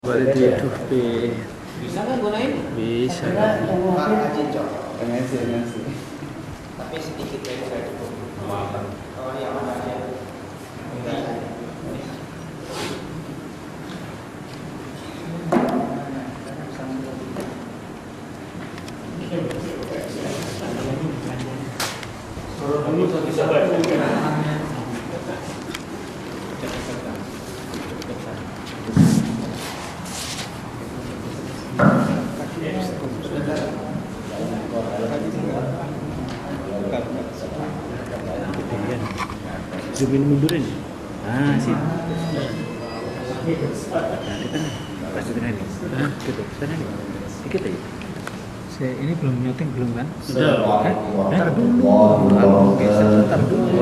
Boleh di YouTube. Bisa kan gunain? Bisa. MSc. Tapi sedikit aja saya cukup. Oh yang mana aja? Bisa Zoomin mundurin. Ah, sip. Nah, kita nih. Pasti tengah nih. Hah? Gitu. Tengah nih. Dikit aja. Saya ini belum nyeting belum kan? Sudah. Ntar dulu. Oke, sebentar dulu.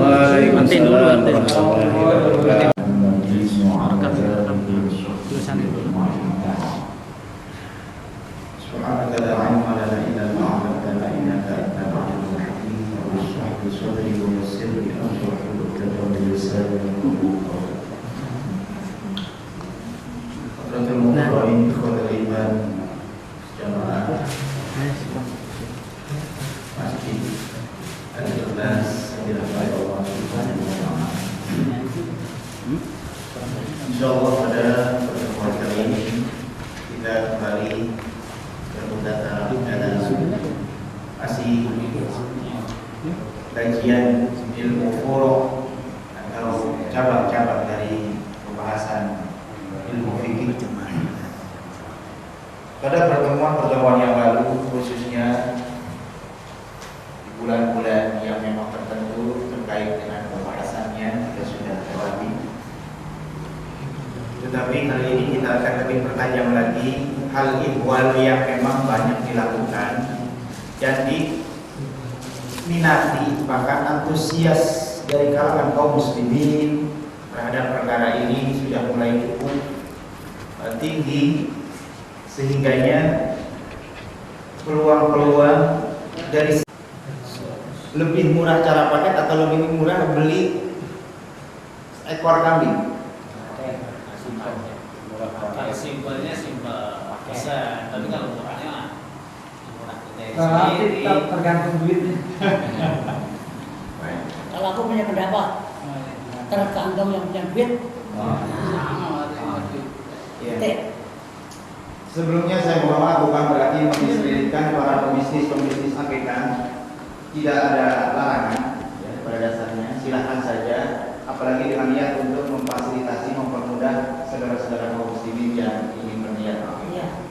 Matiin dulu, matiin. Tulisan dulu. سبحانك لا علم لنا إلا ما علمتنا إنك أنت العليم الحكيم رب اشرح لي صدري ويسر لي أمري واحلل عقدة من لساني يفقهوا قولي. حضرة المقرئين إخوة الإيمان جماعة masjid Al-Ikhlas yang dirahmati Allah Subhanahu wa Ta'ala. Insyaallah pada pertemuan kali ini kita kembali bermudahkan dalam masih kajian ilmu furu' atau cabang-cabang dari pembahasan ilmu fikih. Pada pertemuan-pertemuan yang lalu, khususnya di bulan-bulan yang memang tertentu terkait dengan pembahasannya kita sudah lewati. Tetapi kali ini kita akan lebih pertajam lagi hal ihwal yang memang banyak dilakukan dan diminati, bahkan antusias dari kalangan kaum muslimin terhadap perkara ini sudah mulai cukup tinggi, sehingganya peluang-peluang dari lebih murah cara pakai atau lebih murah beli ekor kambing. Kalau simpelnya simpel bisa, tapi kalau murahnya murah kita Tapi sendiri. tergantung duitnya. Kalau aku punya pendapat, tergantung yang punya duit. Ya. Sebelumnya saya mohon maaf, bukan berarti mendiskreditkan para pembisnis akikah. Tidak ada larangan ya, pada dasarnya silahkan saja, apalagi dengan niat untuk memfasilitasi, mempermudah saudara-saudara kaum muslimin yang ingin berniat. Iya.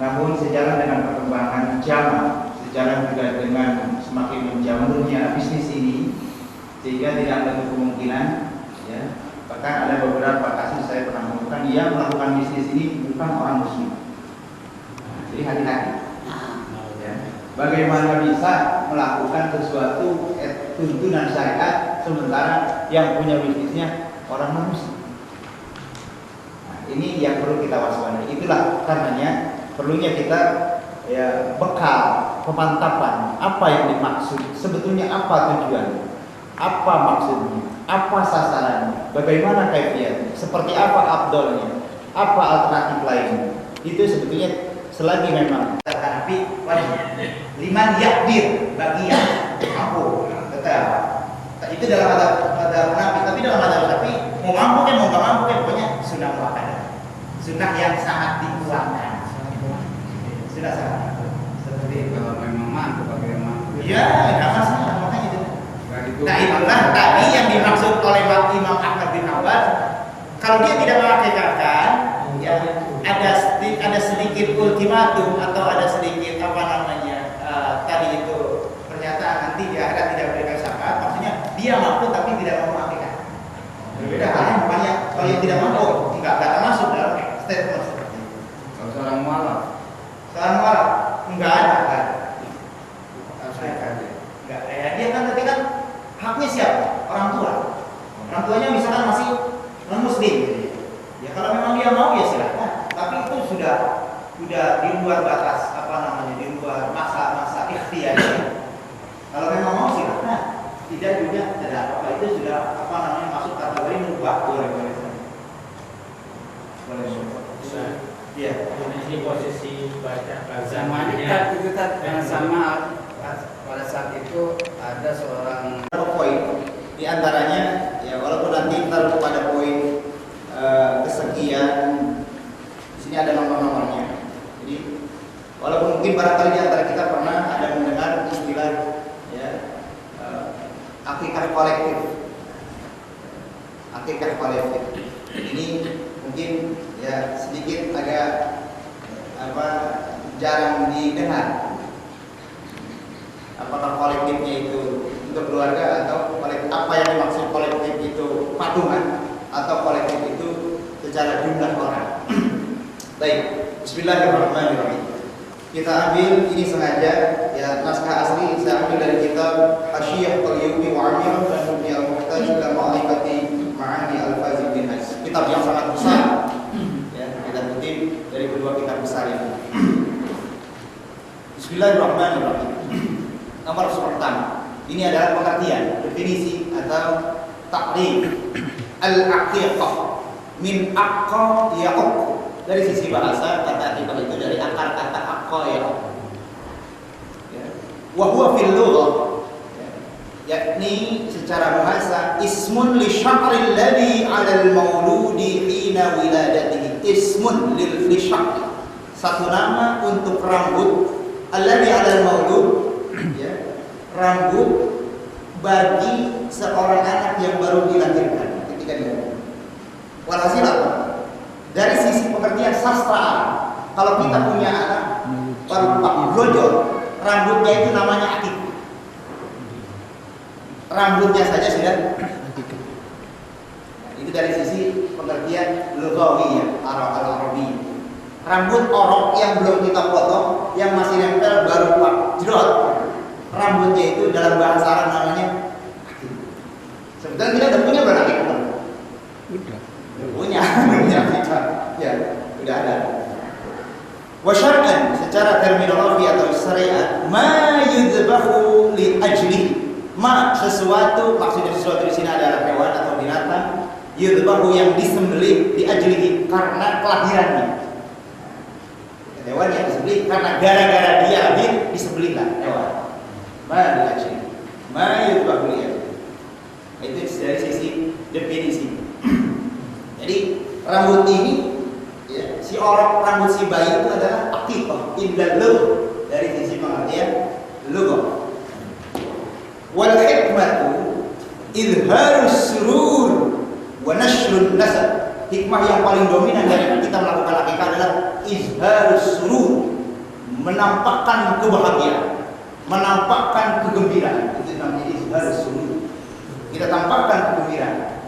Namun sejalan dengan perkembangan zaman, sejalan juga dengan semakin menjamurnya bisnis ini, sehingga tidak ada kemungkinan ya, bahkan ada beberapa kasus saya pernah menemukan yang melakukan bisnis ini bukan orang muslim. Jadi hati-hati ya. Bagaimana bisa melakukan sesuatu tuntunan syariat sementara yang punya bisnisnya orang non-muslim? Nah, ini yang perlu kita waspadai. Itulah karenanya perlunya kita ya, bekal pemantapan apa yang dimaksud, sebetulnya apa tujuannya, apa maksudnya, apa sasarannya, bagaimana kaifiatnya, seperti apa afdolnya, apa alternatif lainnya. Itu sebetulnya selagi memang tapi liman yakdir, bagi yang mampu, tetap itu dalam ada munafik, tapi dalam ada tapi mau mampu kan mau nggak mampu kan, pokoknya sunnah muakkadah, sunnah yang sangat dikuatkan, sudah sangat seperti Kalau memang mampu pakai yang mampu. ya nggak masalah, makanya itu. Nah itulah tadi yang dimaksud oleh Imam Ahmad bin Hanbal, kalau dia tidak mengakikahkan ya ada sedikit ultimatum atau ada sedikit apa namanya tadi itu pernyataan nanti di akhirat tidak memberikan syafaat, maksudnya dia mampu tapi tidak mau mengakikah. Berbeda halnya banyak kalau yang tidak mampu nggak termasuk dalam statement seperti itu. Kalau seorang mualaf, Enggak ada kan? Enggak. Ya, dia kan berarti kan haknya siapa? Orang tua. Orang tuanya misalkan masih non muslim. Ya kalau memang dia mau ya silakan. Tapi itu sudah di luar batas apa namanya, di luar masa ikhtiar. Kalau memang mau silakan. Tidak juga tidak apa-apa, itu sudah apa namanya masuk kategori mubah boleh. Iya. Ini posisi baca Sama bazarnya. itu sama pada saat itu ada seorang Poin di antaranya ya, walaupun nanti kita pada poin kesekian di sini ada nomor-nomornya. Jadi walaupun mungkin barangkali di antara kita pernah ada mendengar istilah ya akikah kolektif. Akikah kolektif. Ini mungkin ya sedikit agak jarang didengar. Apakah kolektifnya itu untuk keluarga atau apa yang dimaksud kolektif itu patungan atau kolektif itu secara jumlah orang. Baik, bismillahirrahmanirrahim. Kita ambil ini sengaja ya naskah asli saya ambil dari kitab Hasyiyah Talyubi wa Amir dan Mubni al-Muhtaj ila Ma'rifati Ma'ani al-Fazi bin Hais. Kitab yang sangat besar. Ya, kita kutip dari kedua kitab besar ini. Bismillahirrahmanirrahim. Nomor pertama, ini adalah pengertian, definisi atau takrif al-aqiqah min aqqa ya'uq. Dari sisi bahasa kata aqiqah itu dari akar kata aqqa ya'uq. Ya. Wa huwa fil lughah, yakni secara bahasa ismun li sya'ril ladzi 'ala al-mauludi hina wiladatihi. Ismun lil sya'ri, satu nama untuk rambut alladzi 'ala al-maulud, ya, rambut bagi seorang anak yang baru dilahirkan ketika dia. Walhasil apa? Dari sisi pengertian sastra Arab, kalau kita punya anak baru brojol, rambutnya itu namanya akik. Rambutnya saja sudah akik. Itu dari sisi pengertian lughawiyah Arabi. Rambut orok yang belum kita potong, yang masih nempel baru pak jedot. Rambutnya itu dalam bahasa Arab namanya akik. Sebetulnya kita udah punya berapa akik? Udah punya kita. Ya, udah ada. Wa syar'an, secara terminologi atau syariat, ma yudbahu li ajli. Ma sesuatu, maksudnya sesuatu di sini adalah hewan atau binatang, yudbahu yang disembelih di ajlihi karena kelahirannya. Hewan yang disembelih karena gara-gara dia lahir disembelihlah hewan. Ma li ajli. Ma yudbahu li ajli. Itu dari sisi definisi. Jadi rambut ini ya, si orang rambut si bayi itu adalah aqiqah indal lugh, dari sisi pengertian lugh. Wal hikmatu izharus surur wa nashrun nasab. Hikmah yang paling dominan dari kita melakukan akikah adalah izharus surur, menampakkan kebahagiaan, menampakkan kegembiraan. Itu namanya izharus surur. Kita tampakkan kegembiraan.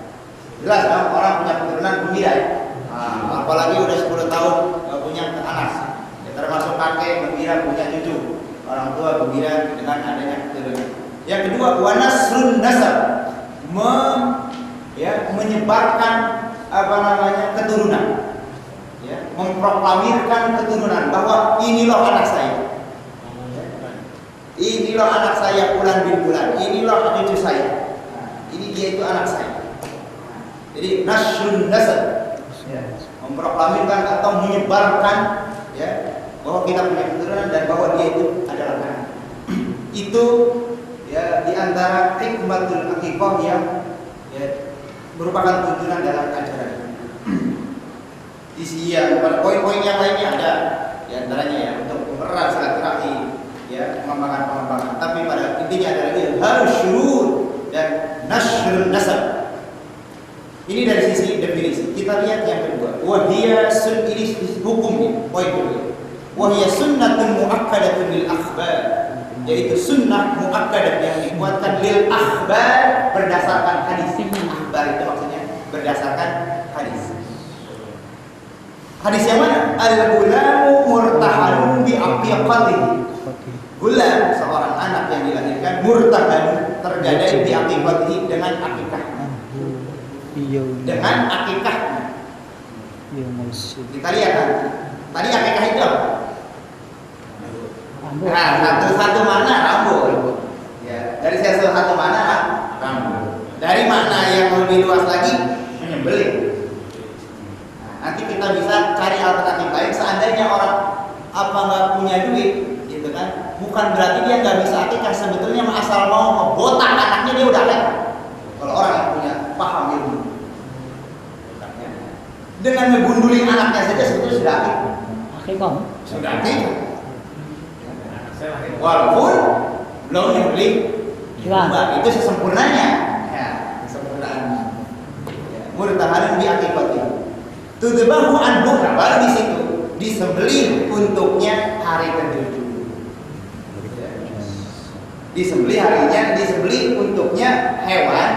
Jelas kan orang punya keturunan gembira ya? Nah, apalagi udah 10 tahun punya anak ya, termasuk kakek gembira punya cucu, orang tua gembira dengan adanya keturunan. Yang kedua, wanasrun nasab, menyebarkan keturunan, ya, memproklamirkan keturunan bahwa ini loh anak saya, ini loh anak saya Fulan bin Fulan, ini loh cucu saya, ini dia itu anak saya. Jadi nasrun nasab, ya, memproklamirkan atau menyebarkan ya bahwa kita punya keturunan dan bahwa dia itu adalah anak. Itu ya diantara hikmatul aqiqah yang ya, merupakan tuntunan dalam ajaran. Di sini ya, poin-poin yang lainnya ada diantaranya ya untuk mempererat silaturahmi, ya, pengembangan. Tapi pada intinya adalah harus syurur dan nasrun nasab. Ini dari sisi definisi. Kita lihat yang kedua. Wahia sun, ini hukumnya. Poin kedua. Wahia sunnatun muakkadatun lil akhbar, yaitu sunnah muakkadah yang dikuatkan lil akhbar berdasarkan hadis. Akhbar itu maksudnya berdasarkan hadis. Hadis yang mana? Al-gulamu murtahanun bi aqiqatihi. Gulam, seorang anak yang dilahirkan murtahanun, tergadai bi aqiqatihi dengan akikah. Dengan akikah. Kita lihat kan? Tadi akikah itu apa? Nah, satu mana rambut. Ya, dari satu mana rambut. Dari makna yang lebih luas lagi menyembelih. Nah, nanti kita bisa cari alternatif lain. seandainya orang nggak punya duit, gitu kan, bukan berarti dia nggak bisa akikah. Sebetulnya asal mau ngebotak anaknya dia udah akikah. Kalau orang yang punya paham ilmu, dengan ngebundulin anaknya saja sebetulnya sudah akikah. Akikah. Sudah akikah. Walaupun belum dibeli domba, itu sesempurnanya. Ya, kesempurnaan. Murtahanun bi akikati. Tudbahu anhu, baru di situ disembelih untuknya hari ke-7. Disembelih untuknya hewan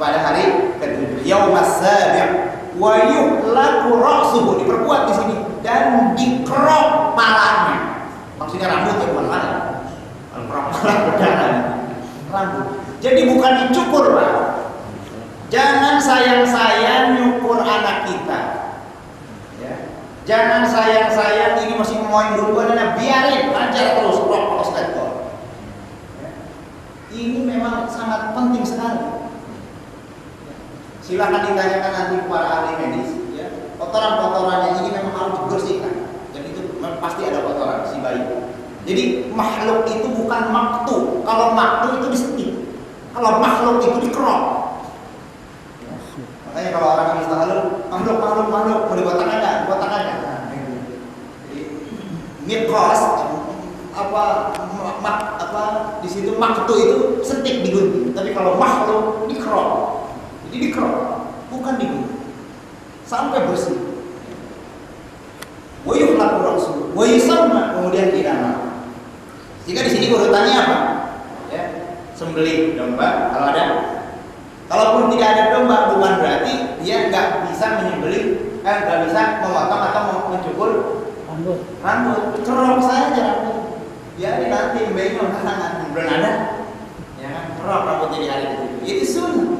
pada hari ke-7. Yaumas sabi' wa yuhlaqu ra'suhu, diperkuat di sini dan dikerok palanya. Maksudnya rambut ya, bukan kepala. Kalau kerok kepala berdarah. Rambut. Jadi bukan dicukur, Pak. Jangan sayang-sayang nyukur anak kita. Jangan sayang-sayang ini masih ngoin duluan, biarin aja terus rokok sektor. Ini memang sangat penting sekali. Silakan ditanyakan nanti para ahli medis, ya. Kotoran-kotorannya ini memang harus dibersihkan. Dan itu pasti ada kotoran si bayi. Jadi makhluk itu bukan maktu. Kalau maktu itu disetik. Kalau makhluk itu dikerok. Makanya kalau orang bisa makhluk mau dibotakan enggak? Dibotakan enggak? Mikos di situ maktu itu setik digunting. Tapi kalau makhluk dikerok. Jadi dikerok, bukan digunting. Sampai bersih. Wa yuhlaqu ra'suhu wa yusamma, kemudian dinama. Jika di sini urutannya apa? Ya, sembelih domba kalau ada. Kalaupun tidak ada domba, bukan berarti dia nggak bisa menyembelih, nggak bisa memotong atau mencukur rambut. Kerok saja rambut. Ya nanti mbaknya tangan belum ada, ya kan? Kerok rambutnya di hari itu. Itu sunnah.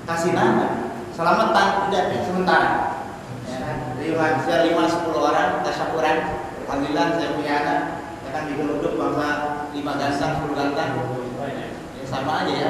Kasih nama, selamatan udah sementara. Ya kan? 5-10 orang tasyakuran. Alhamdulillah saya punya anak. Ya kan digeluduk bangsa 5 gantang 10 gantang. Ya sama aja ya.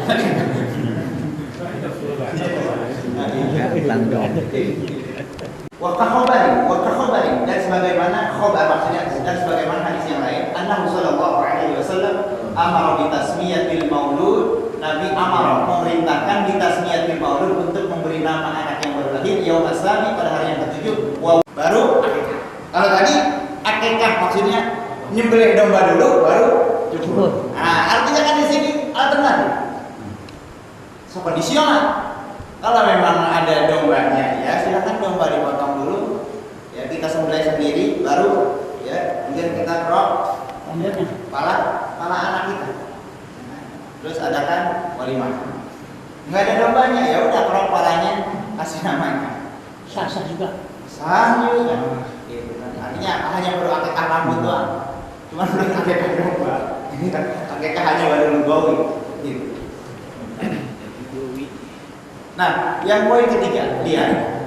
Wakahobari dan sebagaimana khobar, maksudnya dan sebagaimana hadis yang lain, Annahu sallallahu alaihi wasallam amara bi tasmiyatil maulud, Nabi amara memerintahkan bi tasmiyatil maulud untuk memberi nama anak yang baru lahir yaum as-sabi, pada hari yang ke-7, baru akikah. Kalau tadi akikah maksudnya nyembelih domba dulu baru cukur. Nah, artinya kan di sini alternatif. So, kondisional. Kalau memang ada dombanya, ya silakan domba dipotong dulu, ya kita sembelih sendiri, baru ya kemudian kita kerok kepala anak kita. Terus adakan walimah. Nggak ada dombanya, ya udah kerok kepalanya, kasih namanya. Sah juga. Sah juga. Gitu kan. Artinya hanya baru akikah rambut doang, cuma belum akikah domba. Akikah hanya baru lugawi. Gitu. Nah, yang poin ketiga, lihat.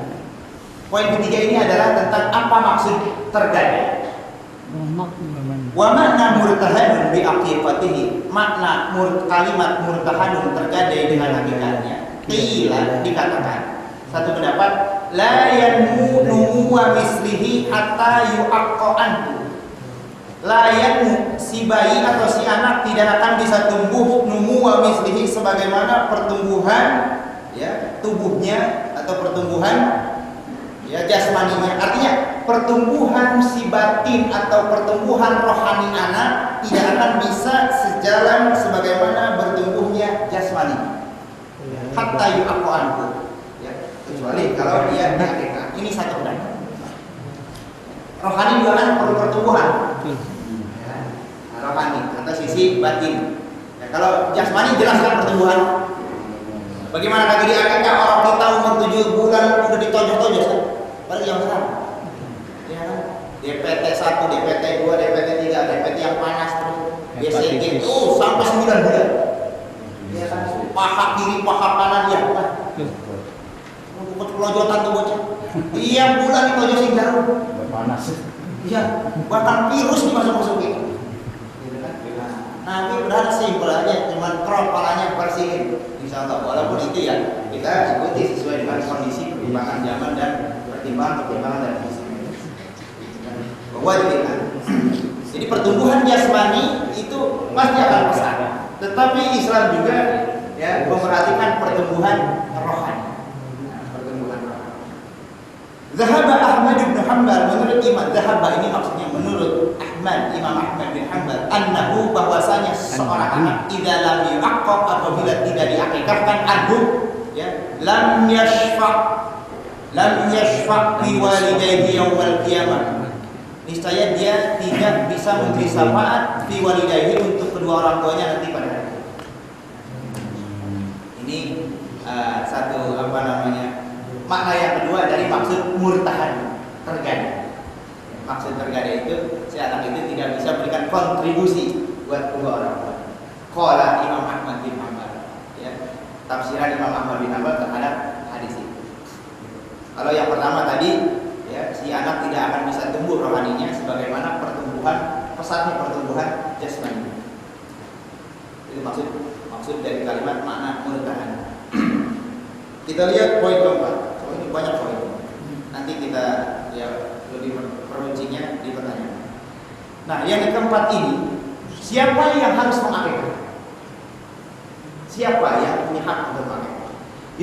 Poin ketiga ini adalah tentang apa maksud tergadai. Wa makna murtahanun bi aqifatihi, makna kalimat murtahanun tergadai dengan hakikatnya. Qila, dikatakan satu pendapat, la yanmu wa mislihi hatta yu'aqqa anhu. La yanmu, si bayi atau si anak tidak akan bisa tumbuh numu wa mislihi sebagaimana pertumbuhan ya tubuhnya atau pertumbuhan ya jasmaninya. Artinya pertumbuhan si batin atau pertumbuhan rohani anak tidak akan bisa sejalan sebagaimana bertumbuhnya jasmani. Hatta yu'aqqa anhu, ya, kecuali kalau dia akikah. Ini satu pendapat. Rohani juga kan perlu pertumbuhan. Ya, rohani atau sisi batin. Ya, kalau jasmani jelaskan pertumbuhan. Bagaimana lagi di akikah orang kita umur 7 bulan udah ditojos-tojos kan? Padahal yang benar. Ya kan? DPT 1, DPT 2, DPT 3, DPT yang panas terus. BCG sampai 9 bulan. Ya kan? Paha kiri, paha kanan ya kan? Pelojotan tuh bocah. Tiap bulan ditojosin jarum. Panas. Iya, bahkan virus dimasuk-masukin. Nabi berharap simpel aja, cuman kerok palanya bersihin. Insyaallah, walaupun itu ya kita ikuti sesuai dengan kondisi perkembangan zaman dan pertimbangan dari fisik. kewajiban. Jadi pertumbuhan jasmani itu pasti akan besar. Tetapi Islam juga ya memperhatikan pertumbuhan rohani. Pertumbuhan rohani. Zahaba Ahmad bin Hanbal, menurut Imam Zahaba ini maksudnya menurut Imam Ahmad bin Hanbal, annahu bahwasanya seorang anak idza lam yu'aqqab, apabila tidak diakikahkan, anhu ya lam yashfa' bi walidayhi yaumil qiyamah, niscaya dia tidak bisa memberi syafaat fi walidayhi untuk kedua orang tuanya nanti pada hari. Ini satu makna yang kedua dari maksud murtahan, tergada. Maksud tergada itu si anak itu tidak bisa berikan kontribusi buat kedua orang tua. Qala Imam Ahmad bin Hanbal, ya, tafsiran Imam Ahmad bin Hanbal terhadap hadis itu. Kalau yang pertama tadi, ya, si anak tidak akan bisa tumbuh rohaninya sebagaimana pesatnya pertumbuhan jasmani. Itu maksud dari kalimat makna murtahan. Kita lihat poin keempat. Ini banyak poin. Nanti kita ya lebih peruncinya di pertanyaan. Nah, yang keempat ini, siapa yang harus mengakikah? Siapa yang punya hak untuk mengakikah?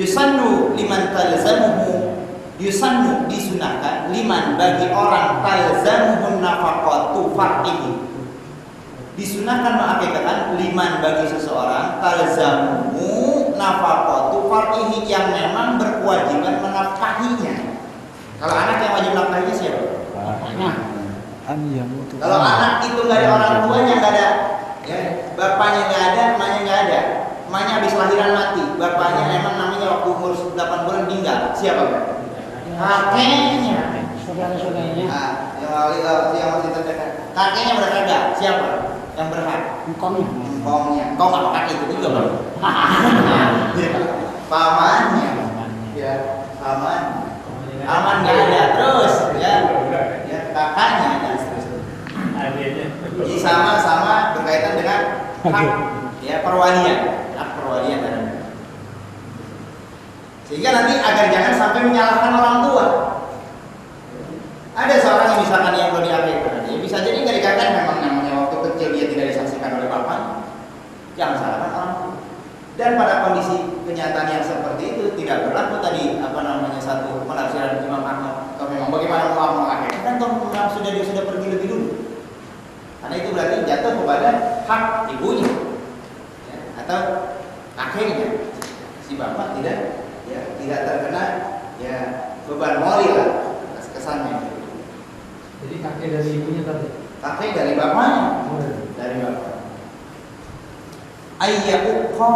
Yusannu liman talzamuhu, yusannu disunahkan liman bagi orang talzamuhun nafaqatu far'ihi. Disunahkan mengakikahkan liman bagi seseorang talzamuhu nafaqatu far'ihi, yang memang berkewajiban menafkahinya. Kalau anak yang wajib nafkahinya siapa? Kalau anak itu nggak ada orang tuanya, nggak ada, ya, bapaknya nggak ada, emaknya nggak ada, emaknya habis lahiran mati, bapaknya emang namanya waktu umur 8 bulan meninggal, siapa? Kakeknya. Saudara-saudaranya. Yang masih terdekat. Kakeknya udah kagak, siapa yang berhak? Engkongnya. Engkong apa kakek itu juga bang? Pamannya, ya, paman. Aman nggak ada, terus ya kakaknya dan seterusnya. Jadi sama-sama berkaitan dengan hak ya perwalian, hak perwalian dan sehingga nanti agar jangan sampai menyalahkan orang tua. Ada seorang yang misalkan yang belum diakikahkan, ya bisa jadi nggak dikatakan memang namanya waktu kecil dia tidak disaksikan oleh bapak, jangan salahkan orang tua. Dan pada kondisi kenyataan yang seperti itu tidak berlaku tadi satu penafsiran Imam Ahmad. Atau memang bagaimana mau mengakhirkan toh memang dia sudah pergi lebih dulu. Karena itu berarti jatuh kepada hak ibunya, ya, atau akhirnya si bapak tidak terkena ya beban moral lah atas kesannya. Jadi kakek dari ibunya tadi. Kakek dari bapaknya. Dari bapak. Ayyuqa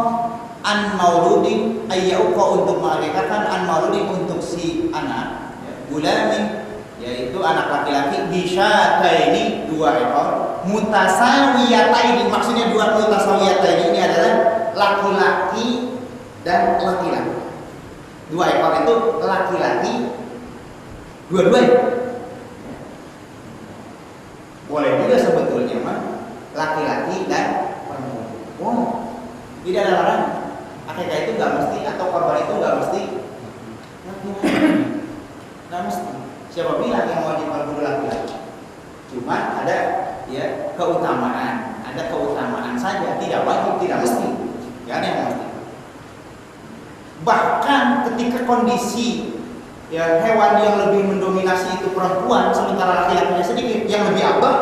an mauludin, ayyuqa untuk mengakikahkan an mauludin untuk si anak, ya, gulamin, yaitu anak laki-laki, bisyataini 2 ekor, mutasawiyataini, maksudnya 2 mutasawiyataini ini adalah laki-laki dan laki-laki. 2 ekor itu laki-laki dua-duanya. Boleh juga sebetulnya mah laki-laki dan perempuan. Oh, tidak ada larangan. Akikah itu nggak mesti, atau korban itu nggak mesti laki-laki. Nggak mesti. Siapa bilang yang wajib berguru laki-laki? Cuma ada ya keutamaan, ada keutamaan saja. Tidak wajib, tidak mesti. Tidak ada yang mesti. Bahkan ketika kondisi ya hewan yang lebih mendominasi itu perempuan, sementara laki-lakinya sedikit, yang lebih abah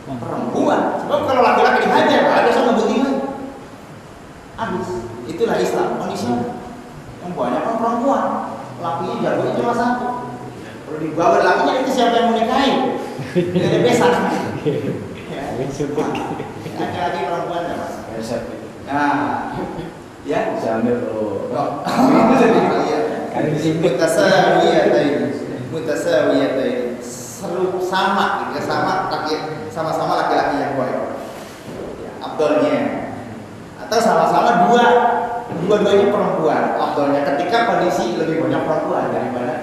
perempuan. Sebab kalau laki-laki dihajar, ada sama buktinya. Habis. Itulah Islam. Kondisinya yang banyak kan perempuan, lakinya jagonya cuma 1. Kalau dibawa lakinya itu siapa yang menikahi? Tidak ada besan. Laki-laki perempuan ya mas. Nah, ya. Sambil lo. Mutasawiyataini seru sama gitu, sama-sama laki-laki yang boleh afdalnya, atau sama-sama dua-duanya perempuan afdalnya ketika kondisi lebih banyak perempuan daripada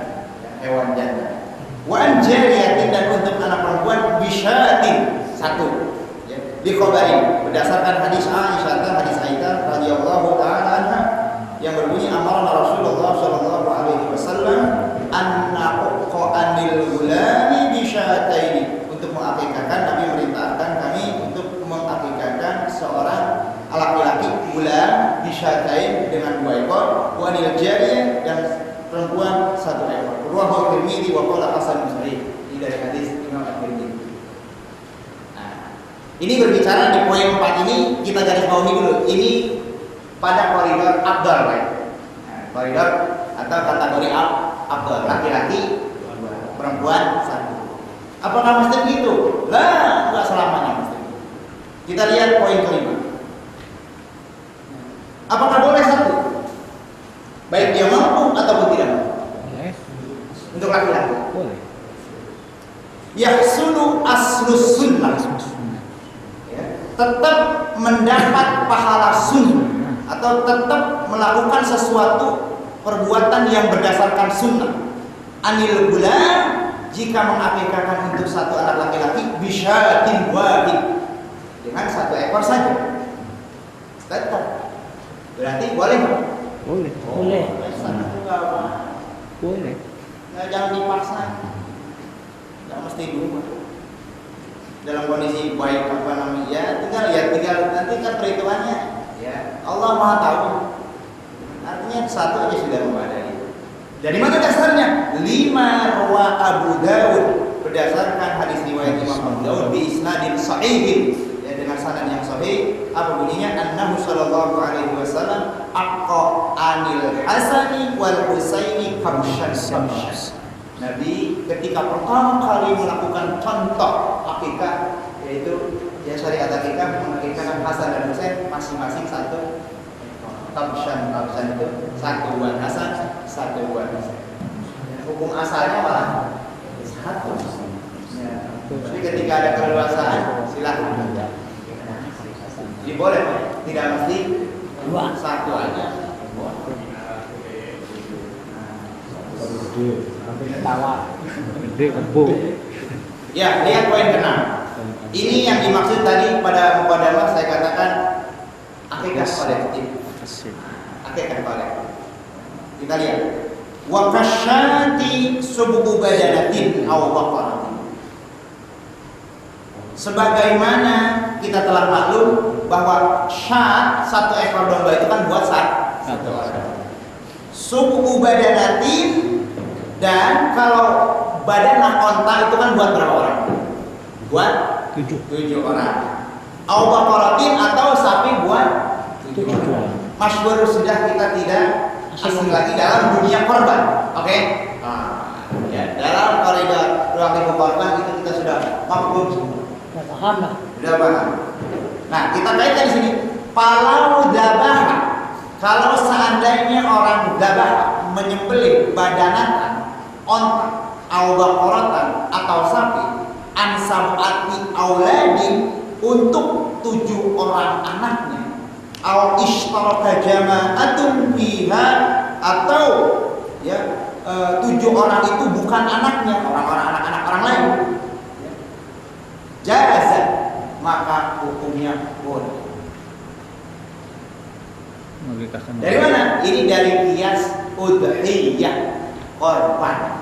hewan jantan. Wa an jariyatin, dan untuk anak perempuan bisyatin 1 ya, di khabarin berdasarkan hadis Aisyah radhiyallahu taala anha yang berbunyi amarna Rasulullah sallallahu alaihi wasallam anna uqa anil gulami bisyataini, Ini berbicara di poin 4 ini, kita garis bawahi dulu. Ini pada koridor Abdul, right? Nah, koridor atau kategori Abdul, laki-laki, perempuan satu. Apakah mesti begitu? Lah, enggak selamanya mesti. Kita lihat poin kelima. Apakah boleh satu? Baik dia mampu ataupun tidak mampu. Boleh. Untuk laki-laki. Boleh. Yahsulu aslus sunnah. Ya, tetap mendapat pahala sunnah atau tetap melakukan sesuatu perbuatan yang berdasarkan sunnah. Anil gulam, jika mengakikahkan untuk satu anak laki-laki bisyatin wahid, dengan satu ekor saja. Tetap. Berarti boleh nggak? Boleh. Boleh. Boleh. Nah, jangan dipaksa. Jangan mesti dulu. Dalam kondisi baik apa namanya? Ya, tinggal nanti kan perhitungannya. Ya, Allah Maha tahu. Artinya satu aja sudah memadai. Dari mana dasarnya? 5 rawa Abu Dawud, berdasarkan hadis riwayat Imam Abu Dawud bi isnadin sahihin, ya, dengan sanad yang sahih. Apa bunyinya? Annahu sallallahu alaihi wasallam aqqa anil Hasani wal Husaini kabshan. Nabi ketika pertama kali melakukan contoh akikah, yaitu ya syariat akikah, mengakikahkan Hasan dan Husain masing-masing satu kabshan itu satu buat Hasan, satu buat Husain. Hukum asalnya malah satu. Ya. Jadi ketika ada keleluasaan silakan. Jadi boleh, tidak mesti Dua. satu aja. Gede kebo. Ya, lihat poin ke-6. Ini yang dimaksud tadi pada mukadamah saya katakan akikah kolektif. Akikah kolektif. Kita lihat. Wa kasyati subuhu badanatin aw baqaratin. Sebagaimana kita telah maklum bahwa syat satu ekor domba itu kan buat satu orang. Subuhu badanatin, dan kalau badanah onta itu kan buat berapa orang? Buat 7 orang. Au baqaratin atau sapi buat 7 orang. Masyhur sudah kita tidak asing lagi dalam dunia korban. Oke? Nah, ya, dalam koridor ruang korban itu kita sudah maklum semua. Sudah paham lah. Sudah paham. Nah, kita kaitkan di sini. Palau dabah, kalau seandainya orang dabah menyembelih badanatan onta, au baqaratan atau sapi, ansabati auladin, untuk 7 orang anaknya, au ishtaraka jama'atun fiha, atau ya 7 orang itu bukan anaknya, orang-orang anak-anak orang lain, jaza, maka hukumnya boleh. Dari mana? Ini dari kias udhiyah, korban.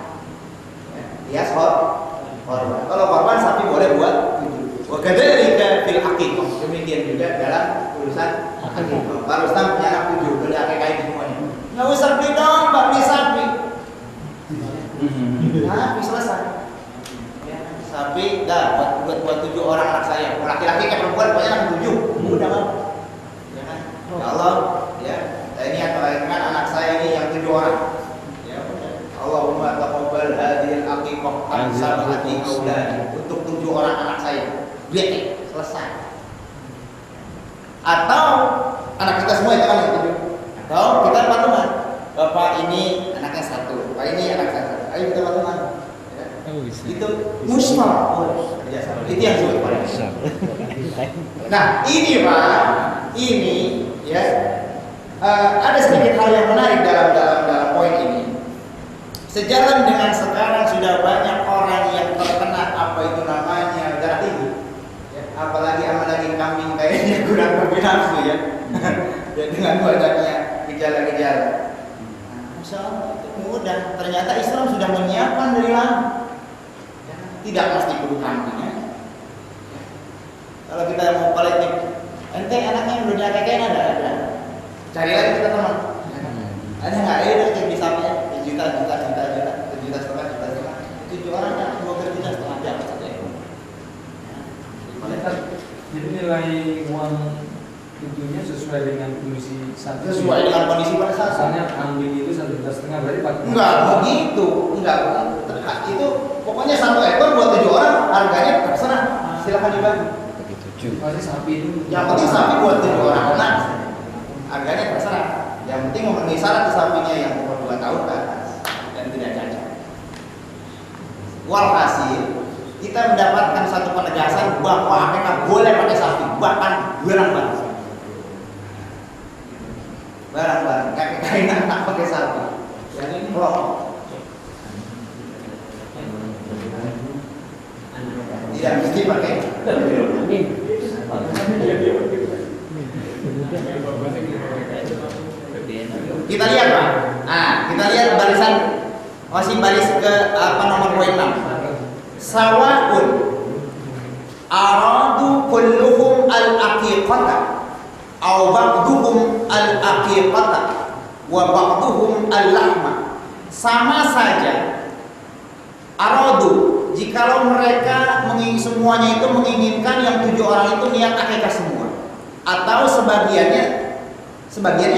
Kias korban. Kalau korban sapi boleh buat 7. Wa kadzalika fil aqiqah. Demikian juga dalam urusan aqiqah. Kalau Islam punya anak 7, boleh akikahin semuanya. Enggak usah beli domba, beli sapi. Sapi selesai. Ya, sapi dah buat 7 orang anak saya. Laki-laki kayak perempuan punya anak 7. Mudah kan? Ya kan? Ya Allah, ya. Ini kan anak saya ini yang 7 orang. Ya, Allahumma taqabbal hadhil aqiqah an sab'ati aulad, untuk 7 orang anak saya. Lihat, selesai. Atau anak kita semua itu kan yang 7. Atau kita patungan. Bapak ini anaknya 1, Bapak ini anak saya. Ayo kita patungan. Ya. Itu musyawarah. Itu yang disebut paling. Nah, ini Pak, ini ya. Ada sedikit hal yang menarik dalam poin ini. Sejalan dengan sekarang sudah banyak orang yang terkena apa itu namanya darah tinggi, ya, apalagi sama daging kambing kayaknya kurang berpengaruh ya. Dan dengan banyaknya gejala-gejala, Masya Allah, itu mudah. Ternyata Islam sudah menyiapkan dari lama. Tidak mesti perlu kambingnya. Kalau kita mau kolektif, ente anaknya yang belum kakeknya ada. Cari lagi kita teman. Ada nggak? Ada yang bisa ya? Juta, 7 orang kan 12 juta setengah jam saja. nilai uang itunya sesuai dengan kondisi saat itu. Sesuai dengan kondisi pada saat Misalnya kambing itu 1,5 berarti 4. enggak begitu, enggak itu pokoknya 1 ekor buat 7 orang harganya terserah, silakan dibagi. Masih sapi itu. Yang penting sapi buat 7 orang anak, harganya terserah. Yang penting memenuhi syarat sapinya yang umur 2 tahun ke atas dan tidak cacat. Walhasil kita mendapatkan satu penegasan bahwa mereka boleh pakai sapi, bahkan barang-barang. Barang-barang, kakek anak pakai sapi. Yang ini kelompok. Tidak mesti pakai. Kita lihat Pak. Nah, kita lihat barisan masih baris ke nomor poin 6. Sawaun aradu kulluhum al-aqiqata aw ba'duhum al-aqiqata wa ba'duhum al-lahma. Sama saja aradu jikalau mereka semuanya itu menginginkan yang 7 orang itu niat akikah semua, atau sebagiannya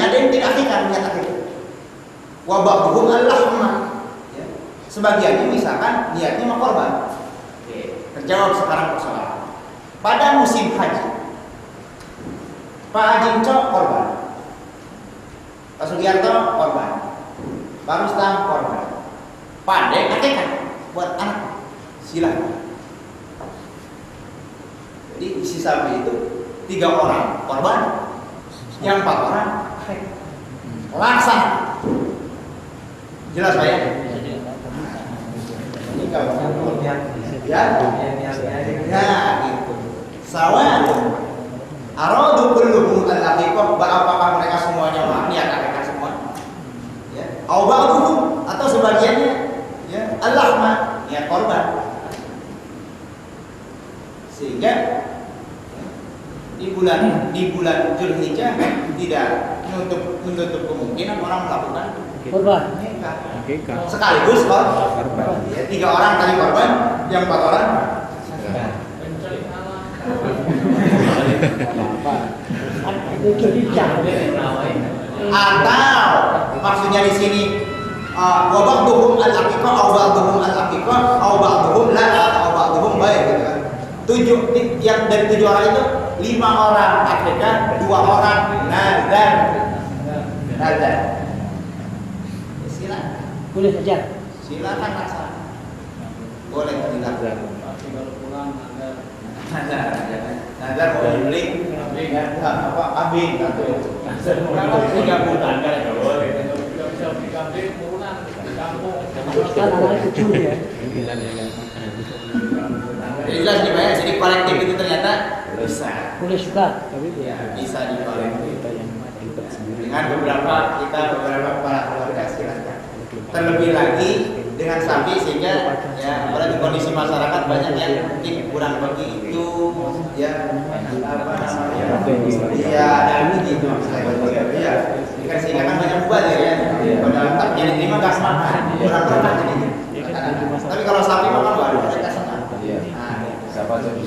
ada yang tidak akikah niat akikah. Wa ba'duhum al-lahma, ya. Sebagiannya misalkan niatnya mau korban. Oke, terjawab sekarang persoalan. Pada musim haji, Pak Haji Encok korban, Pak Sugiarto korban, Pak Rustam korban, Pak Ade akikah buat anak, silakan. Jadi isi sapi itu 3 orang korban, yang 4 orang laksana. Jelas Pak ya? Ini kalau ya gitu. Sawan aradu kulluhum al-aqiqah, apakah mereka semuanya niat akikah semua? Ya. Au ba'duhum, atau sebagiannya ya al-lahma, niat korban. Sehingga di bulan Dzulhijjah tidak menutup kemungkinan orang melakukan Korban. Akikah. sekaligus korban. Ya, 3 orang tadi korban, yang 4 orang. Itu dicari. Atau maksudnya di sini wa ba'duhum al-aqiqah aw ba'duhum al-aqiqah aw ba'duhum la aw ba'duhum baik gitu kan. 7 yang dari 7 orang itu 5 orang akikah, 2 orang nazar. Nazar. Silakan. Boleh saja. Silakan laksanakan. Boleh dilakukan. Nazar mau beli apa kambing atau Kalau 3 bulan kan enggak boleh. Tidak bisa beli kambing pulang di kampung. Kan anak kecil ya. Jadi jelas nih Pak ya, jadi kolektif itu ternyata bisa. Boleh juga. Ya, bisa dikolektif. Dengan beberapa para keluarga silakan. Terlebih lagi dengan sapi sehingga ya apalagi kondisi masyarakat banyak yang mungkin kurang begitu ya apa namanya ya ada begitu ya kan sehingga kan banyak mubazir ya pada taknya diterima gas makan kurang berkah jadinya. Tapi kalau sapi makan baru mereka senang.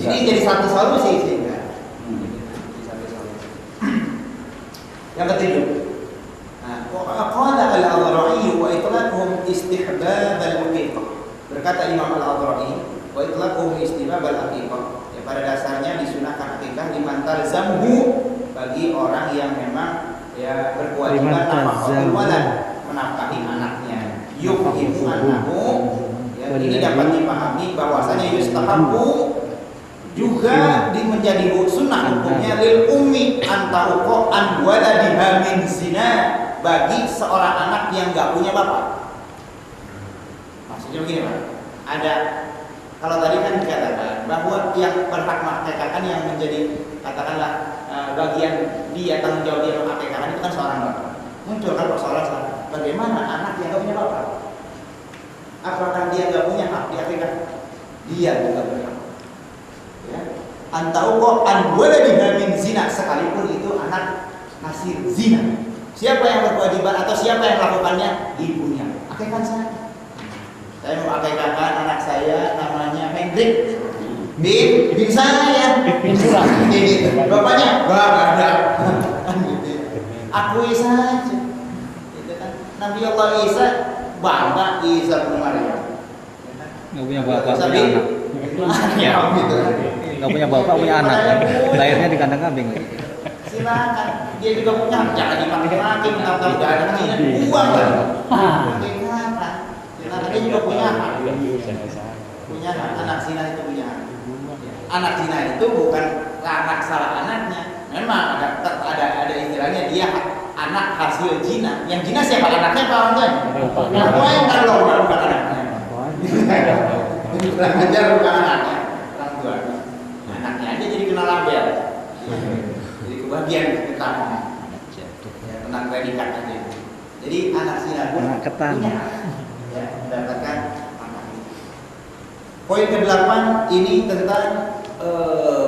Ini jadi satu solusi sehingga yang ketiga. Qala al-Adhra'i wa itlaquhum istihbab al-aqiqah. Berkata Imam al-Adhra'i, wa itlaquhum istihbab al-aqiqah. Ya, pada dasarnya disunahkan akikah liman talzamhu, bagi orang yang memang ya berkewajiban nafkahul walad, menafkahi anaknya. Yuhimu annahu, ya, ini dapat dipahami bahwasanya yustahabbu juga menjadi sunnah hukumnya lil ummi antauqa an waladiha min zina, bagi seorang anak yang nggak punya bapak. Maksudnya begini Pak, ada kalau tadi kan dikatakan bahwa yang berhak mengakekahkan yang menjadi katakanlah bagian dia tanggung jawab dia mengakekahkan itu kan seorang bapak. Muncul kan persoalan bagaimana anak yang nggak punya bapak? Apakah dia nggak punya hak diakekah? Dia juga berhak. Ya. Antauqa an waladiha min zina, sekalipun itu anak hasil zina. Siapa yang berkewajiban atau siapa yang melakukannya? Ibunya. Akikahkan saya mau akikahkan anak saya namanya Hendrik. Bin saya. Bin Surah. Gitu. Bapaknya, nggak ada. Kan gitu ya. Akui saja. Gitu kan. Nabi Allah Isa bangga Isa bin Maryam. Nggak punya bapak, Isa punya anak. Ya, gitu. Nggak punya bapak, punya anak. Lahirnya di kandang kambing. Silakan. Dia juga punya hak. Jangan dimaki-maki mentang-mentang udah ada Cina. Buang lah. Bagaimana? Dia juga punya hak. Punya hak. Anak Cina itu punya hak. Anak Cina itu bukan anak salah anaknya. Memang ada istilahnya dia anak hasil Cina. Yang Cina siapa anaknya apa orang tuanya? Orang yang kalau bukan anaknya. Kurang ajar bukan anaknya. Orang tua. Anaknya aja jadi kena label. Jadi kebagian ketannya. Ya, tentang predikat aja. Jadi anak Cina pun Anak ketan. punya hak, ya, mendapatkan anak itu. Poin ke-8 ini tentang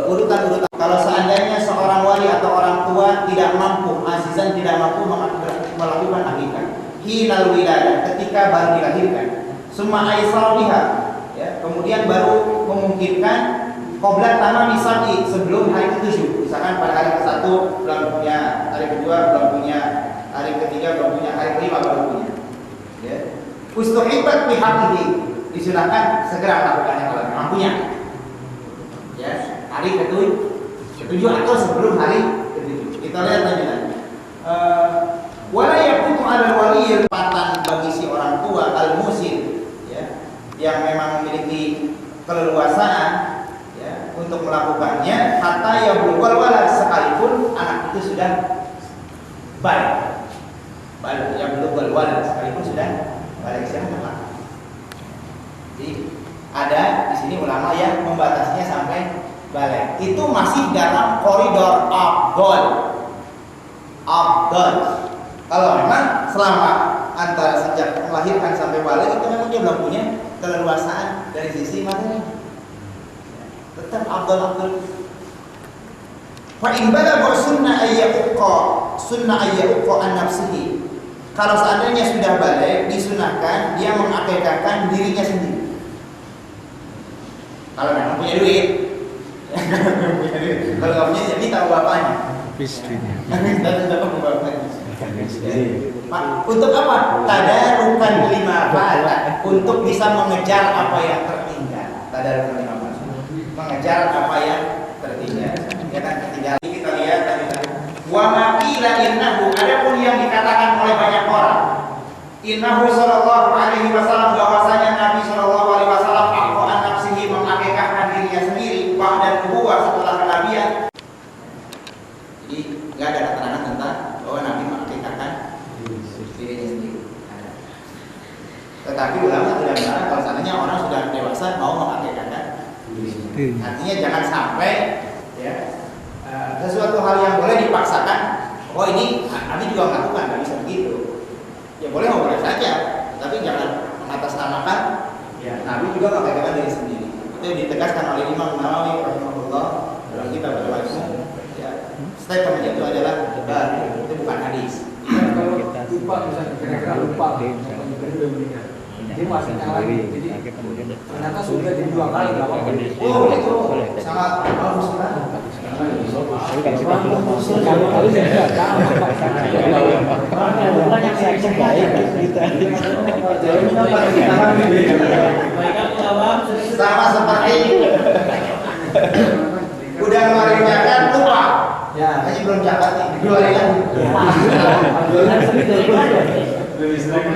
urutan-urutan. Kalau seandainya seorang wali atau orang tua tidak mampu, azizan tidak mampu melakukan akikah, hinal wiladah, ketika baru dilahirkan, summa aisar biha, ya, kemudian baru memungkinkan qobla tamam misali, sebelum hari ke-7. Misalkan pada hari ke-1 belum punya, hari ke-2 belum punya, hari ke-3 belum punya, hari ke-5 baru punya. Ya. Ustuhibat bihaqihi, disunahkan segera melakukannya kalau memang punya. Ya, hari ke-7 atau sebelum hari ke-7. Kita lihat lanjutan. Wala yaqutu 'ala wali patan bagi si orang tua al-musir, ya, yang memang memiliki keleluasaan, ya, untuk melakukannya hatta yablugha walad, sekalipun anak itu sudah balik. Balik yablugha walad, sekalipun sudah balik siapa? Jadi ada di sini ulama yang membatasinya sampai balik. Itu masih dalam koridor afdal. Afdal. Kalau memang selama antara sejak melahirkan sampai balik itu memang dia belum punya keleluasaan dari sisi materi, tetap afdal. Fa in balagha sunnah ayyuqa an nafsihi. Kalau seandainya sudah balik, disunahkan dia mengakikahkan dirinya sendiri. Kalau memang punya duit. Kalau nggak punya jadi tahu bapaknya. Istrinya. Pak, untuk apa? Tadarukan 5 fata, untuk bisa mengejar apa yang tertinggal. Tadarukan 5 fata, mengejar apa yang tertinggal. Ya kan, ketinggalan. Kita lihat tadi. Wa maqila innahu, adapun yang dikatakan oleh banyak orang, innahu sallallahu alaihi wasallam, bahwasanya Nabi sallallahu alaihi wasallam aku an nafsihi, mengakikahkan dirinya sendiri ba'da nubuwah, setelah kenabian. Jadi enggak ada keterangan tentang bahwa Nabi mengakikahkan dirinya sendiri. Tetapi ulama tidak melarang kalau seandainya orang sudah dewasa mau mengakikahkan dirinya. Artinya jangan sampai, ya, sesuatu hal yang boleh dipaksakan. Oh ini Nabi juga melakukan, nggak bisa begitu. Ya boleh, mau boleh saja, tapi jangan mengatasnamakan. Ya, Nabi juga mengakikahkan diri sendiri. Itu yang ditegaskan oleh Imam Nawawi rahimahullah dalam kitab Al-Majmu'. Ya, statement itu adalah benar, itu bukan hadis. Kalau lupa misalnya, kira-kira lupa, sudah meninggal, dia masih nyala, jadi ternyata sudah jadi 2 kali nggak apa-apa. Oh itu sangat bagus sekali. Sama seperti udah ngeluarin zakat lupa. Ya, hanya belum zakat nih, dikeluarin lagi. Lebih sering.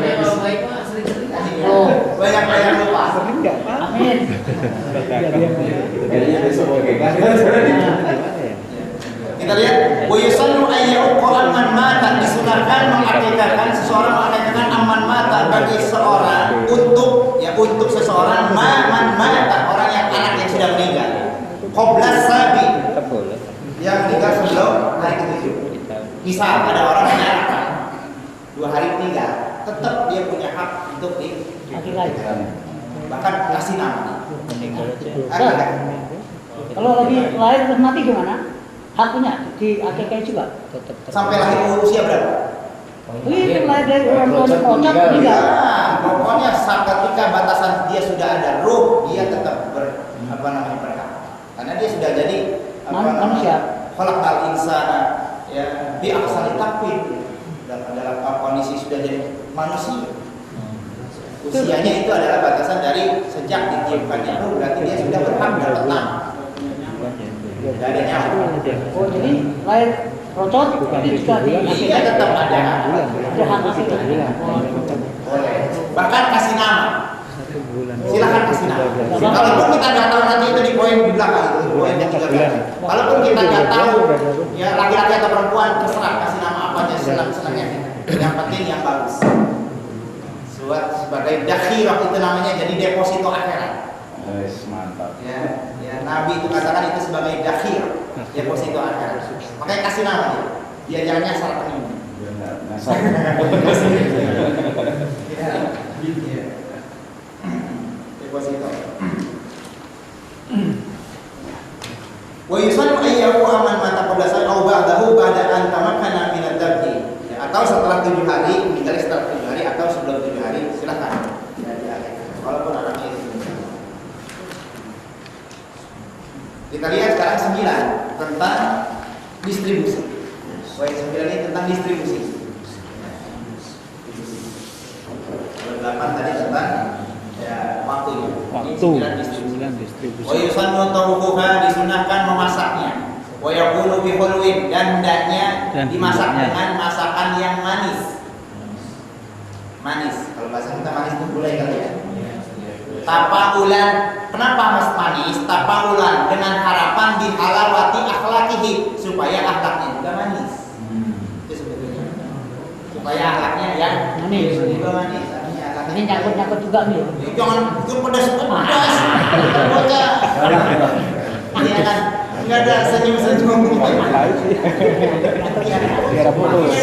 Banyak lupa. Amin. Kita lihat, wa yusallu ayyuqa amman mata, disunahkan mengakikahkan seseorang, mengakikahkan amman mata bagi seorang, untuk seseorang man mata, orang yang anak yang sudah meninggal. Qoblas sabi, yang meninggal sebelum hari ke-7. Bisa ada orang yang anak 2 hari meninggal, tetap dia punya hak untuk Akikah. bahkan kasih nama. Kalau lagi lahir terus mati gimana? Haknya di akikah juga. Sampai lahir usia berapa? Ini lahir dari orang tua kocak meninggal. Ya, pokoknya saat ketika batasan dia sudah ada ruh, dia tetap berhak. Karena dia sudah jadi Manusia. khalaqal insana ya bi ahsani taqwim, dalam kondisi sudah jadi manusia. Usianya itu adalah batasan dari sejak ditiupkannya ruh, berarti dia sudah berhak dapat nama. Tidak ada nyawa. Oh jadi lahir rocot itu juga di Iya tetap ada. ada hak asli. Boleh. Bahkan kasih nama. Silakan kasih nama. Boleh. Kalaupun kita nggak tahu nanti itu di poin di belakang itu, poin yang 13. Kalaupun kita nggak tahu ya laki-laki atau perempuan terserah kasih nama apa aja senang-senangnya. Yang penting yang bagus. Sebagai dakhirah itu namanya, jadi deposito akhirat. Mantap. Ya, Nabi itu katakan itu sebagai dakhir, deposito akhirat. Makanya kasih nama dia jangan nyasar penuh. Deposito. Wa yusannu ayyahu aman mata qabla au ba'dahu ba'da an tamakkana min ad-dabti. Atau setelah 7 hari, meninggal setelah 7 hari atau sebelum 7 hari, silakan. Walaupun anaknya itu. Kita lihat sekarang 9 tentang distribusi. Poin 9 ini tentang distribusi. Poin 8 tadi tentang ya waktunya. Ini 9 distribusi. Wa yusannu tawquha, disunahkan memasaknya. Wa yakunu bi hulwin, dan hendaknya dimasak dengan masakan yang manis. Manis. Kalau bahasa kita manis itu gulai kali ya. Tapahulan, kenapa mas manis? Tapahulan dengan harapan dihalawati akhlakihi, supaya akhlaknya juga manis. Itu sebetulnya. Supaya akhlaknya yang Manis. juga manis. Ini nyangkut juga nih. Jangan itu pedas. Iya kan? Enggak ada senyum-senyum. Biar putus.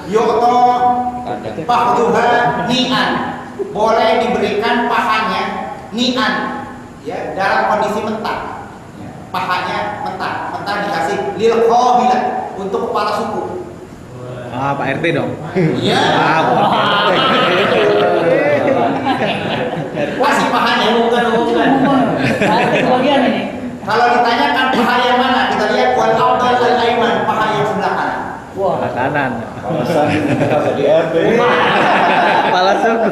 Yukto pahduha ni'an, boleh diberikan pahanya ni'an, ya, dalam kondisi mentah. Pahanya mentah dikasih lil qabilah, untuk kepala suku. Ah, Pak RT dong. Iya. Kasih pahanya. Bukan. Bagian ini. Kalau ditanyakan paha yang mana, kita lihat wal afdal al aiman, paha yang sebelah kanan. Wah. Kanan. Di RT. Kepala suku.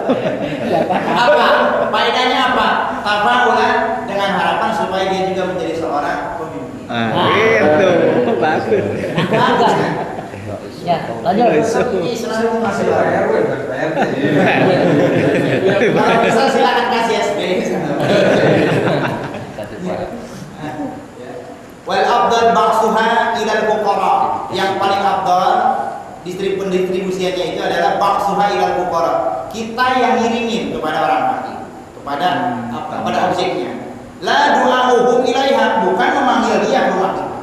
Apa? Faedahnya apa? Tafaulan, dengan harapan supaya dia juga menjadi seorang pemimpin. Itu bagus. Agak. Ya, lanjut. Ini selalu masih Bayar, gue bayar. Kalau bisa silakan kasih SB. Wal afdal ba'suha ilal fuqara. Yang paling afdal pendistribusiannya itu adalah ba'suha ilal fuqara. Kita yang ngirimin kepada orang fakir, kepada objeknya. La du'auhum ilaiha, bukan memanggil dia ke rumah kita.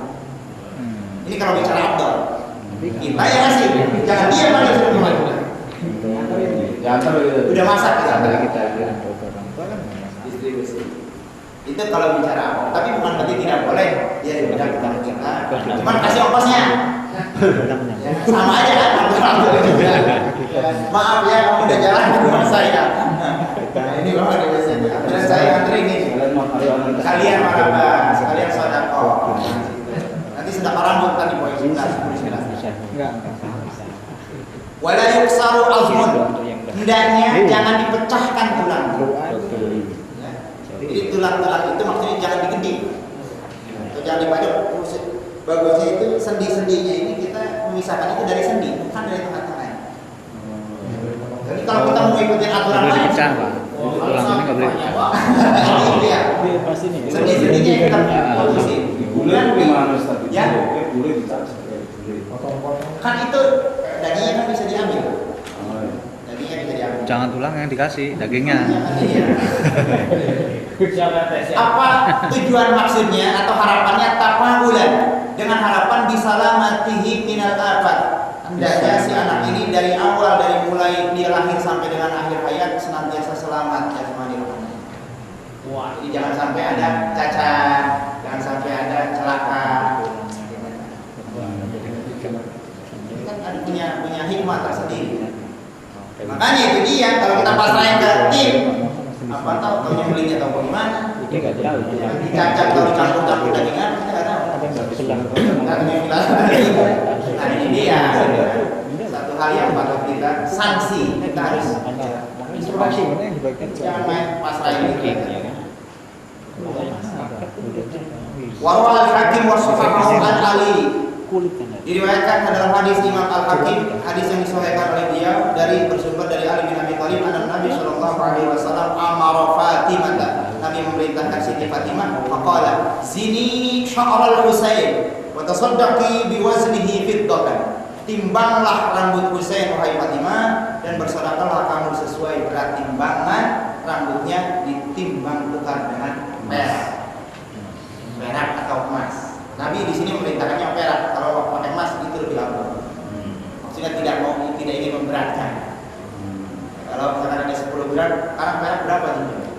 Ini kalau bicara afdal. Kita yang ngasih, jangan dia manggil ke rumah kita. Udah masak kita. Distribusi. Itu kalau bicara apa, tapi bukan berarti tidak boleh dia sudah kita. Cuman kasih ongkosnya. Ya, sama aja kan, maaf ya, kamu udah jalan ke rumah saya. Nah, ini kamu ada biasanya. Dan saya antri nih. Kalian marah, kalian sedekah. Nanti sedekah rambut tadi poin 11. Wala yuksaru azmun. Hendaknya jangan dipecahkan tulang. Jadi tulang-tulang itu maksudnya jangan digeding atau jangan dibajak. Bagusnya itu sendi-sendinya ini kita memisahkan itu dari sendi, bukan dari tengah-tengah. Jadi kalau kita mau ikutin aturan Boleh lain, dipecah, Pak. Tulang ini nggak boleh dipecah. iya. Sendi-sendinya kita posisi. Bulan ya. Kan itu dagingnya kan bisa diambil. Dagingnya bisa diambil. Jangan tulang yang dikasih, dagingnya. Apa tujuan maksudnya atau harapannya tafahulan, dengan harapan bisalamatihi minal afat. Hendaknya si anak ini dari awal, dari mulai dia lahir sampai dengan akhir hayat senantiasa selamat jasmani rohani. Wah, jadi jangan sampai ada cacat, jangan sampai ada celaka. Makanya itu dia, kalau kita pasrahin ke tim, apa tahu kalau nyembelihnya tahu bagaimana? Dia nggak tahu. Dicacak atau dicampur-campur daging kita nggak tahu. Ada yang nggak selang. Nah ini dia satu hal yang patut kita sanksi. Kita harus instruksi. Jangan main pasrahin gitu. Warwal al-Hakim wa sahahahu al-Ali. Diriwayatkan dalam hadis Imam Al-Hakim, hadis yang disahihkan oleh beliau dari bersumber dari Ali bin Abi Thalib, anna Nabi sallallahu alaihi wasallam amara Fatimah. Nabi memerintahkan Siti Fatimah, faqala zini sya'ral Husain wa tasaddaqi biwaznihi fiddatan. Timbanglah rambut Husain wahai Fatimah dan bersedekahlah kamu sesuai berat timbangan rambutnya, ditimbang tukar dengan perak atau emas. Nabi di sini memerintahkannya perak, kalau pakai emas itu lebih ampuh. Maksudnya tidak ingin memberatkan. Kalau misalkan ada 10 gram, sekarang perak berapa nih?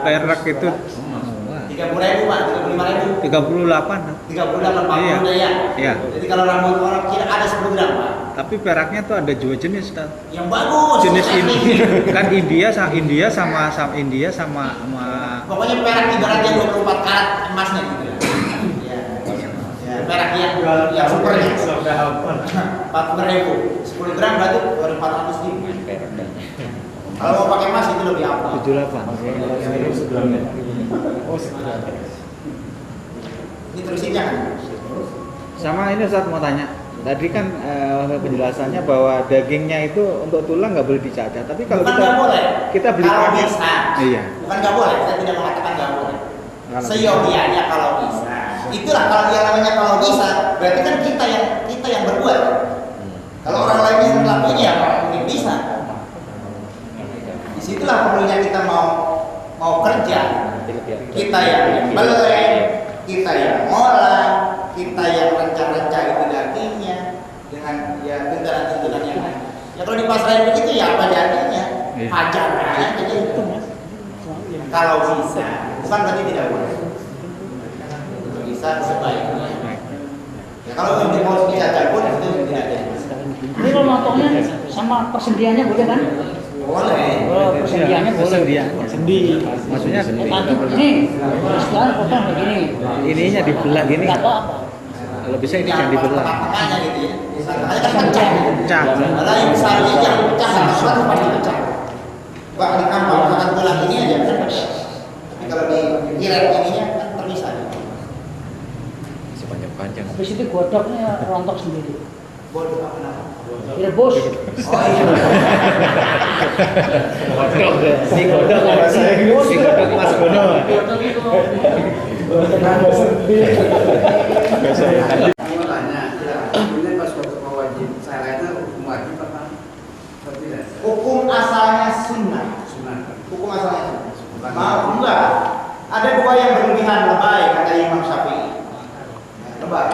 Perak itu 30.000 Pak, 35.000. 38. 40 ya. Iya. Jadi kalau rambut orang kira ada 10 gram Pak. Tapi peraknya tuh ada dua jenis, Ustaz. Yang bagus. Jenis ini. kan India sama Pokoknya perak ibaratnya 24 karat emasnya gitu ya. Ya, perak yang supernya. 40.000. 10 gram berarti 2.400.000. Kalau mau pakai emas itu lebih apa? 78. Ini terusin jangan. Sama ini Ustaz mau tanya. Tadi kan penjelasannya bahwa dagingnya itu untuk tulang nggak boleh dicacah. Tapi kalau Bukan nggak boleh. kita beli kalau paket, bisa. iya. Bukan nggak boleh. Saya tidak mengatakan nggak boleh. Kalau Seyogianya kalau bisa. Itulah kalau dia namanya kalau bisa. Berarti kan kita yang berbuat. Kalau orang lain yang melakukannya ya mungkin bisa. Disitulah perlunya kita mau kerja. Kita yang nyembelih, kita yang ngolah, kita yang rencah-rencah itu dagingnya dengan ya tuntunan-tuntunan yang lain. Ya kalau dipasrahin begitu ya apa jadinya? Hajar aja gitu. Kalau bisa, bukan berarti tidak boleh. Bisa sebaiknya. Ya kalau untuk mau dicacah pun itu tidak ada. Ini kalau motongnya sama persendiannya boleh kan? Boleh. Oh, persendiannya boleh. Sendi. Maksudnya Nanti nih, sekarang potong begini. ininya dibelah gini. Nggak apa-apa. Kalau bisa ini jangan dibelah. Tengah-tengahnya gitu ya. Tengahnya kan pecah. Pecah. Kalau yang besarnya yang pecah, satu pasti pecah. Pak di kamar makan tulang ini aja kan pecah. Tapi kalau di iret ininya kan terpisah. Masih panjang-panjang. Habis itu godoknya rontok sendiri. Bodoh apa nama? Direbus. Oh iya. Si godok Mas Bono. Mau tanya, ini pas waktu wajib, saya itu hukum wajib apa? Tidak. Hukum asalnya sunnah. Hukum asalnya sunnah. Mau enggak? Ada dua yang berlebihan lebay kata Imam Syafi'i. Lebay.